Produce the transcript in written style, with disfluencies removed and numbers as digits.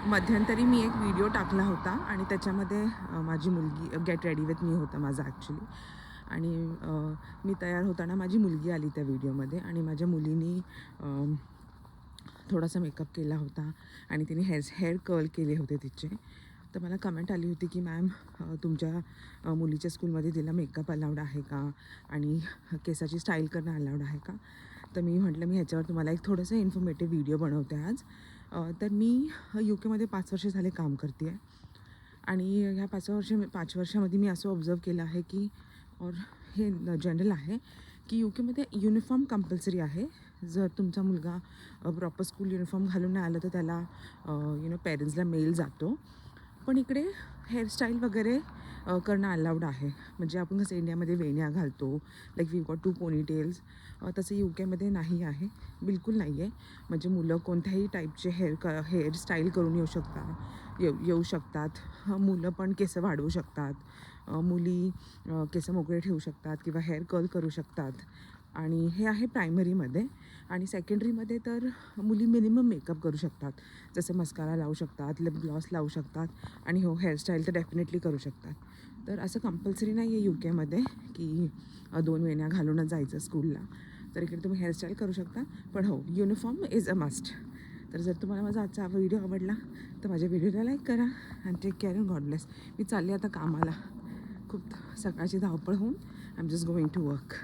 मध्यंतरी मी एक व्हिडिओ टाकला होता आणि त्याच्यामध्ये माझी मुलगी गेट रेडी विथ मी होता माझा ॲक्च्युली. आणि मी तयार होताना माझी मुलगी आली त्या व्हिडिओमध्ये आणि माझ्या मुलीनी थोडासा मेकअप केला होता आणि तिने हेअर कर्ल केले होते तिचे. तर मला कमेंट आली होती की मॅम तुमच्या मुलीच्या स्कूलमध्ये तिला मेकअप अलाउड आहे का आणि केसाची स्टाईल करणं अलाउड आहे का. तर मी म्हटलं मी ह्याच्यावर तुम्हाला एक थोडंसं इन्फॉर्मेटिव्ह व्हिडिओ बनवते आज. तर मी UK मध्ये 5 वर्ष झाले काम करते आहे आणि ह्या 5 वर्षामध्ये मी असं ऑब्झर्व केलं आहे की और हे जनरल आहे की UKमध्ये युनिफॉर्म कंपल्सरी आहे. जर तुमचा मुलगा प्रॉपर स्कूल युनिफॉर्म घालून नाही आलं तर त्याला पेरेंट्सला मेल जातो. पण इकडे हेअरस्टाईल वगैरे करणं अलाउड आहे. म्हणजे आपण कसं इंडियामध्ये वेण्या घालतो, लाईक वी गॉट 2 पोनीटेल्स, तसं UKमध्ये नाही आहे, बिलकुल नाही आहे. म्हणजे मुलं कोणत्याही टाईपचे हेअरस्टाईल करून येऊ शकतात. मुलं पण केसं वाढवू शकतात, मुली केसं मोकळे ठेवू शकतात किंवा हेअर कर्ल करू शकतात. आणि हे आहे प्रायमरीमध्ये. आणि सेकंडरीमध्ये तर मुली मिनिमम मेकअप करू शकतात, जसं मस्कारा लावू शकतात, लिप ग्लॉस लावू शकतात आणि हो हेअरस्टाईल तर डेफिनेटली करू शकतात. तर असं कंपल्सरी नाही आहे UKमध्ये की 2 वेण्या घालूनच जायचं स्कूलला. तर इकडे तुम्ही हेअरस्टाईल करू शकता, पण हो युनिफॉर्म इज अ मस्ट. तर जर तुम्हाला माझा आजचा व्हिडिओ आवडला तर माझ्या व्हिडिओला लाईक करा आणि take care and God bless. मी चालले आता कामाला. खूप सकाळची धावपळ होऊन I am just going to work.